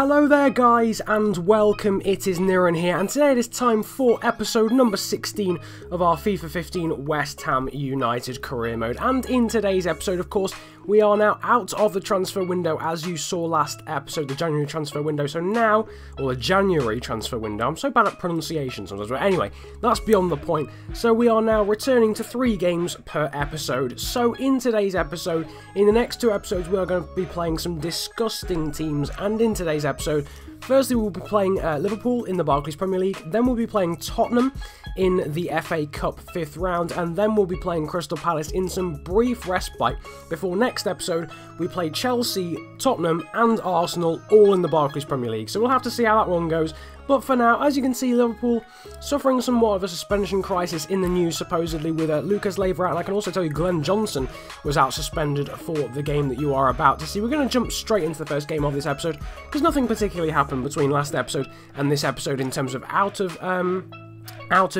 Hello there guys and welcome, it is Niran here, and today it is time for episode number 16 of our FIFA 15 West Ham United career mode. And in today's episode, of course, we are now out of the transfer window, as you saw last episode, the January transfer window. So now, or the January transfer window, I'm so bad at pronunciation sometimes, but anyway, that's beyond the point. So we are now returning to 3 games per episode. So in today's episode, in the next 2 episodes, we are going to be playing some disgusting teams, and in today's episode, firstly we'll be playing Liverpool in the Barclays Premier League, then we'll be playing Tottenham in the FA Cup 5th round, and then we'll be playing Crystal Palace in some brief respite before next episode we play Chelsea, Tottenham and Arsenal all in the Barclays Premier League. So we'll have to see how that one goes. But for now, as you can see, Liverpool suffering somewhat of a suspension crisis in the news, supposedly, with Lucas Leiva out. And I can also tell you Glenn Johnson was out suspended for the game that you are about to see. We're going to jump straight into the first game of this episode, because nothing particularly happened between last episode and this episode in terms of out of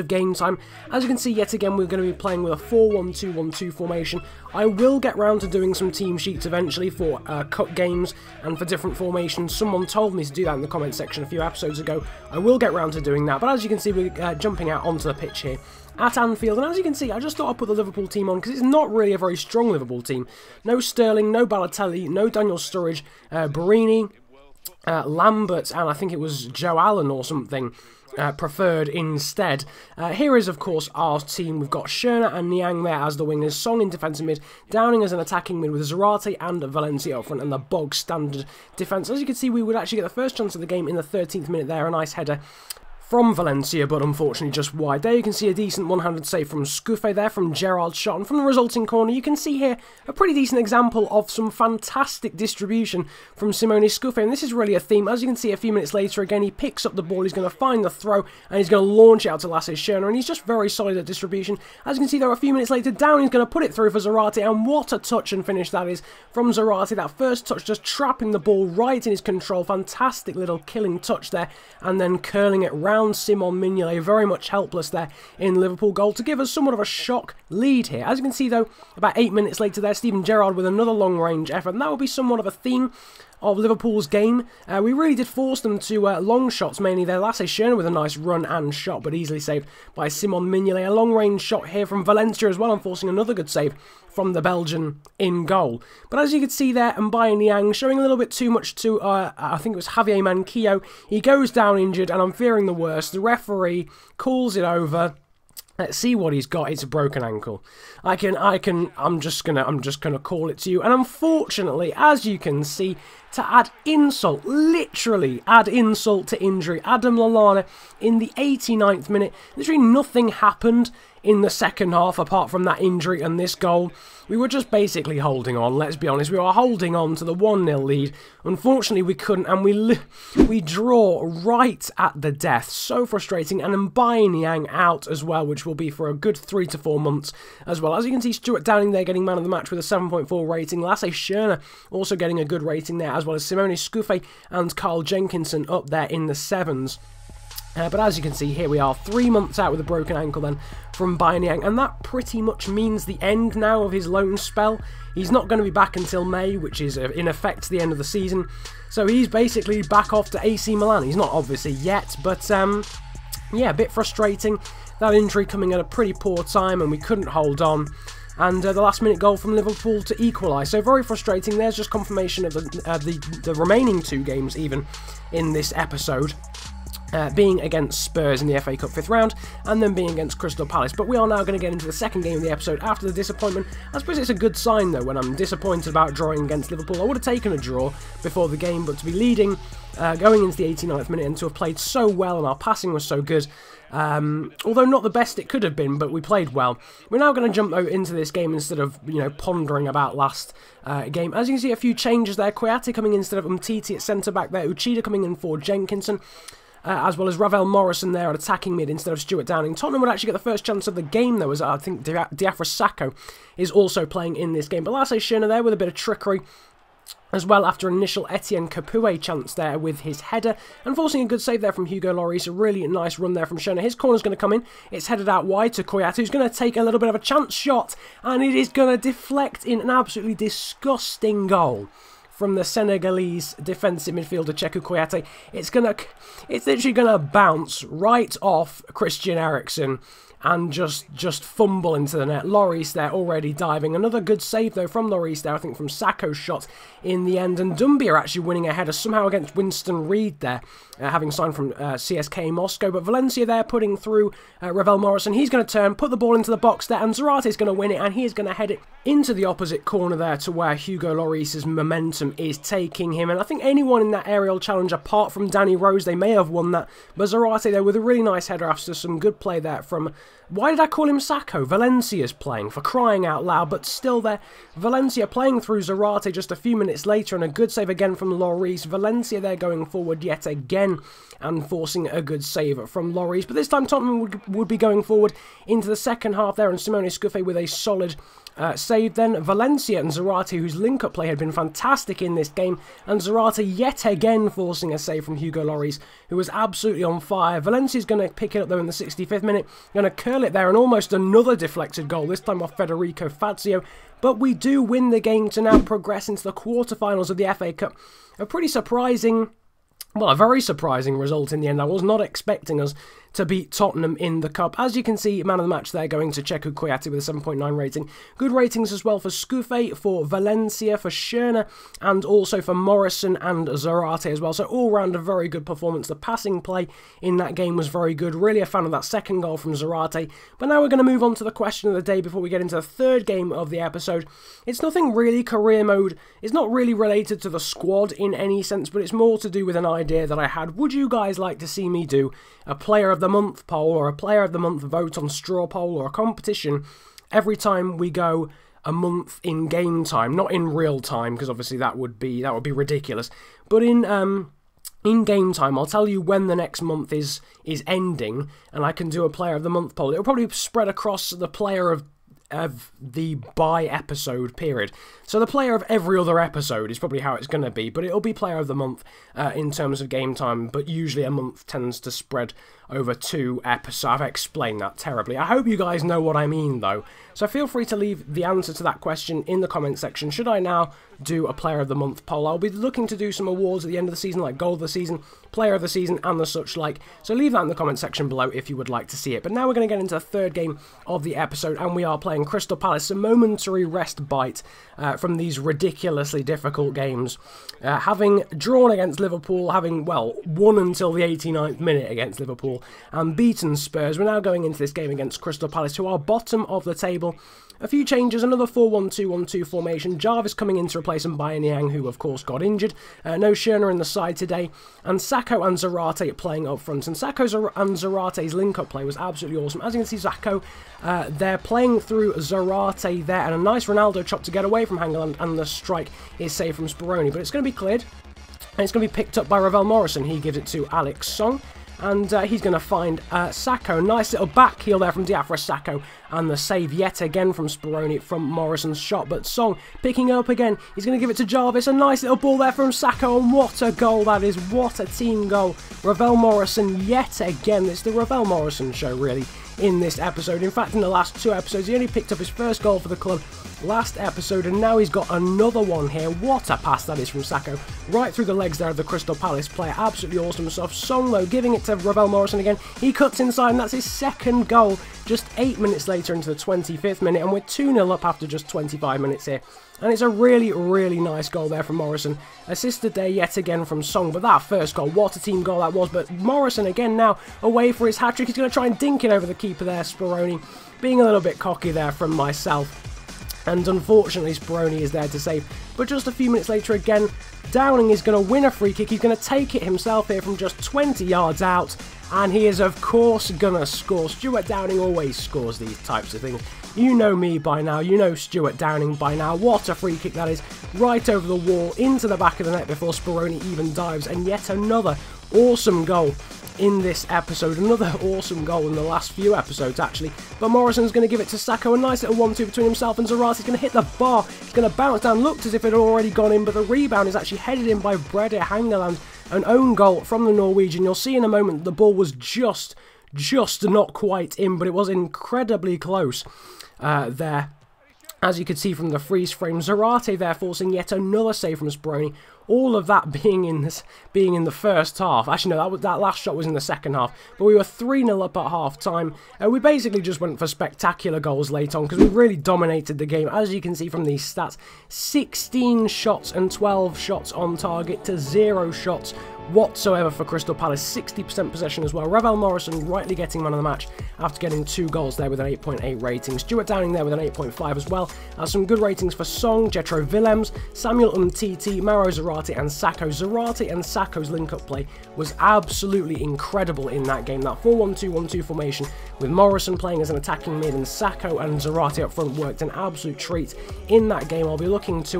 game time. As you can see, yet again, we're going to be playing with a 4-1-2-1-2 formation. I will get round to doing some team sheets eventually for cut games and for different formations. Someone told me to do that in the comment section a few episodes ago. I will get round to doing that, but as you can see, we're jumping out onto the pitch here at Anfield, and as you can see, I just thought I'd put the Liverpool team on because it's not really a very strong Liverpool team. No Sterling, no Balotelli, no Daniel Sturridge, Barini, Lambert, and I think it was Joe Allen or something preferred instead. Here is, of course, our team. We've got Schürrle and Niang there as the wingers, Song in defensive mid, Downing as an attacking mid with Zarate and Valencia up front, and the bog standard defence. As you can see, we would actually get the first chance of the game in the 13th minute there, a nice header from Valencia, but unfortunately just wide. There you can see a decent one-handed save from Scuffe there, from Gerrard's shot, and from the resulting corner you can see here a pretty decent example of some fantastic distribution from Simone Scuffe, and this is really a theme. As you can see, a few minutes later again, he picks up the ball, he's going to find the throw, and he's going to launch it out to Lasse Schürrle, and he's just very solid at distribution. As you can see, though, a few minutes later, Downing's going to put it through for Zarate, and what a touch and finish that is from Zarate. That first touch just trapping the ball right in his control, fantastic little killing touch there, and then curling it round Simon Mignolet, very much helpless there in Liverpool goal, to give us somewhat of a shock lead here. As you can see, though, about 8 minutes later there, Steven Gerrard with another long-range effort, and that will be somewhat of a theme of Liverpool's game. We really did force them to long shots, mainly there. Lasse Schürrle with a nice run and shot, but easily saved by Simon Mignolet. A long-range shot here from Valencia as well, and forcing another good save from the Belgian in goal. But as you can see there, Mbaye Niang showing a little bit too much to, I think it was Javier Manquillo. He goes down injured, and I'm fearing the worst. The referee calls it over. Let's see what he's got. It's a broken ankle. I'm just gonna call it to you. And unfortunately, as you can see, to add insult, literally add insult to injury, Adam Lallana in the 89th minute. Literally nothing happened in the second half apart from that injury and this goal. We were just basically holding on, let's be honest. We were holding on to the 1-0 lead. Unfortunately, we couldn't, and we draw right at the death. So frustrating, and Mbaye Niang out as well, which will be for a good 3 to 4 months as well. As you can see, Stuart Downing there getting man of the match with a 7.4 rating. Lasse Schürrle also getting a good rating there, as well as Simone Scuffe and Carl Jenkinson up there in the 7s. But as you can see, here we are, 3 months out with a broken ankle then from Mbaye Niang, and that pretty much means the end now of his loan spell. He's not going to be back until May, which is in effect the end of the season. So he's basically back off to AC Milan. He's not obviously yet, but yeah, a bit frustrating. That injury coming at a pretty poor time, and we couldn't hold on. And the last-minute goal from Liverpool to equalise. So very frustrating. There's just confirmation of the remaining 2 games even in this episode. Being against Spurs in the FA Cup 5th round, and then being against Crystal Palace. But we are now going to get into the second game of the episode after the disappointment. I suppose it's a good sign, though, when I'm disappointed about drawing against Liverpool. I would have taken a draw before the game, but to be leading, going into the 89th minute, and to have played so well, and our passing was so good, although not the best it could have been, but we played well. We're now going to jump into this game instead of, pondering about last game. As you can see, a few changes there. Kouyaté coming in instead of Umtiti at centre-back there. Uchida coming in for Jenkinson. As well as Ravel Morrison there at attacking mid instead of Stuart Downing. Tottenham would actually get the first chance of the game, though, as I think Diafra Sakho is also playing in this game. But Lasse Schürrle there with a bit of trickery as well after an initial Etienne Capoue chance there with his header, and forcing a good save there from Hugo Lloris. A really nice run there from Schürrle. His corner's going to come in. It's headed out wide to Kouyaté, who's going to take a little bit of a chance shot, and it is going to deflect in an absolutely disgusting goal from the Senegalese defensive midfielder Cheikhou Kouyaté. It's literally gonna bounce right off Christian Eriksen and just fumble into the net. Lloris there already diving. Another good save though from Lloris there, I think from Sakho's shot in the end. And Doumbia actually winning a header somehow against Winston Reid there, having signed from CSK Moscow. But Valencia there putting through Ravel Morrison. He's going to turn, put the ball into the box there, and Zarate's going to win it, and he is going to head it into the opposite corner there to where Hugo Lloris's momentum is taking him. And I think anyone in that aerial challenge apart from Danny Rose, they may have won that. But Zarate there with a really nice header after some good play there from... Why did I call him Sakho? Valencia's playing, for crying out loud, but still there. Valencia playing through Zarate just a few minutes later, and a good save again from Lloris. Valencia there going forward yet again, and forcing a good save from Lloris. But this time Tottenham would be going forward into the second half there, and Simone Scuffi with a solid save. Then Valencia and Zarate, whose link-up play had been fantastic in this game, and Zarate yet again forcing a save from Hugo Lloris, who was absolutely on fire. Valencia's going to pick it up though in the 65th minute, going to curl it there, and almost another deflected goal, this time off Federico Fazio. But we do win the game to now progress into the quarterfinals of the FA Cup. A pretty surprising... Well, a very surprising result in the end. I was not expecting us to beat Tottenham in the Cup. As you can see, man of the match there going to Cheikhou Kouyaté with a 7.9 rating. Good ratings as well for Scuffi, for Valencia, for Schürrle, and also for Morrison and Zarate as well. So all round a very good performance. The passing play in that game was very good. Really a fan of that second goal from Zarate. But now we're going to move on to the question of the day before we get into the third game of the episode. It's nothing really career mode. It's not really related to the squad in any sense, but it's more to do with an idea that I had. Would you guys like to see me do a Player of the Month poll, or a Player of the Month vote on straw poll, or a competition every time we go a month in game time? Not in real time, because obviously that would be ridiculous, but in game time. I'll tell you when the next month is ending, and I can do a Player of the Month poll. It'll probably spread across the player of the bi-episode period. So the player of every other episode is probably how it's going to be, but it'll be Player of the Month in terms of game time, but usually a month tends to spread over 2 episodes. I've explained that terribly. I hope you guys know what I mean, though. So feel free to leave the answer to that question in the comment section. Should I now do a Player of the Month poll? I'll be looking to do some awards at the end of the season, like Goal of the Season, Player of the Season, and the such like. So leave that in the comment section below if you would like to see it. But now we're going to get into the third game of the episode, and we are playing Crystal Palace. A momentary respite from these ridiculously difficult games. Having drawn against Liverpool, having, well, won until the 89th minute against Liverpool, and beaten Spurs, we're now going into this game against Crystal Palace, who are bottom of the table. A few changes, another 4-1-2-1-2 formation. Jarvis coming in to replace Mbayang, who of course got injured. No Schürrle in the side today. And Sakho and Zarate playing up front. And Sakho's and Zarate's link-up play was absolutely awesome. As you can see, Sakho, they're playing through Zarate there. And a nice Ronaldo chop to get away from Hangeland. And the strike is saved from Speroni. But it's going to be cleared. And it's going to be picked up by Ravel Morrison. He gives it to Alex Song. And he's going to find Sakho. Nice little back heel there from Diafra Sakho. And the save yet again from Speroni from Morrison's shot. But Song picking up again. He's going to give it to Jarvis. A nice little ball there from Sakho. And what a goal that is. What a team goal. Ravel Morrison yet again. It's the Ravel Morrison show, really, in this episode. In fact, in the last 2 episodes, he only picked up his first goal for the club last episode, and now he's got another one here. What a pass that is from Sakho, right through the legs there of the Crystal Palace player. Absolutely awesome stuff. Song, though, giving it to Ravel Morrison again. He cuts inside, and that's his second goal, just 8 minutes later into the 25th minute, and we're 2-0 up after just 25 minutes here. And it's a really, really nice goal there from Morrison. Assisted there yet again from Song, but that first goal, what a team goal that was. But Morrison again now away for his hat-trick. He's going to try and dink it over the keeper there, Speroni. Being a little bit cocky there from myself. And unfortunately, Speroni is there to save. But just a few minutes later again, Downing is going to win a free kick. He's going to take it himself here from just 20 yards out. And he is, of course, going to score. Stuart Downing always scores these types of things. You know me by now. You know Stuart Downing by now. What a free kick that is. Right over the wall, into the back of the net before Speroni even dives. And yet another awesome goal in this episode. Another awesome goal in the last few episodes, actually. But Morrison's going to give it to Sakho. A nice little 1-2 between himself and Zarate. He's going to hit the bar. He's going to bounce down. Looked as if it had already gone in, but the rebound is actually headed in by Brede Hangeland. An own goal from the Norwegian. You'll see in a moment the ball was just not quite in, but it was incredibly close there As you could see from the freeze frame, Zarate there forcing yet another save from Speroni. All of that being in the first half. Actually, no, that last shot was in the second half. But we were 3-0 up at half-time. We basically just went for spectacular goals late on because we really dominated the game. As you can see from these stats, 16 shots and 12 shots on target to 0 shots whatsoever for Crystal Palace. 60% possession as well. Ravel Morrison rightly getting man of the match after getting 2 goals there with an 8.8 rating. Stuart Downing there with an 8.5 as well. Some good ratings for Song, Jetro Willems, Samuel Umtiti, Mauro Zarate and Sacco. Zarate and Sacco's link-up play was absolutely incredible in that game. That 4-1-2-1-2 formation with Morrison playing as an attacking mid and Sacco and Zarate up front worked an absolute treat in that game. I'll be looking to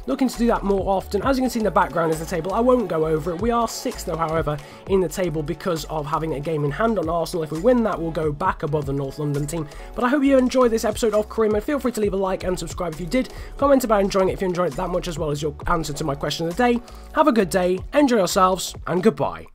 do that more often. As you can see in the background is the table. I won't go over it. We are 6th though, however, in the table because of having a game in hand on Arsenal. If we win that, we'll go back above the North London team. But I hope you enjoyed this episode of Career Mode. Feel free to leave a like and subscribe if you did. Comment about enjoying it if you enjoyed it that much, as well as your answer to my question of the day. Have a good day, enjoy yourselves, and goodbye.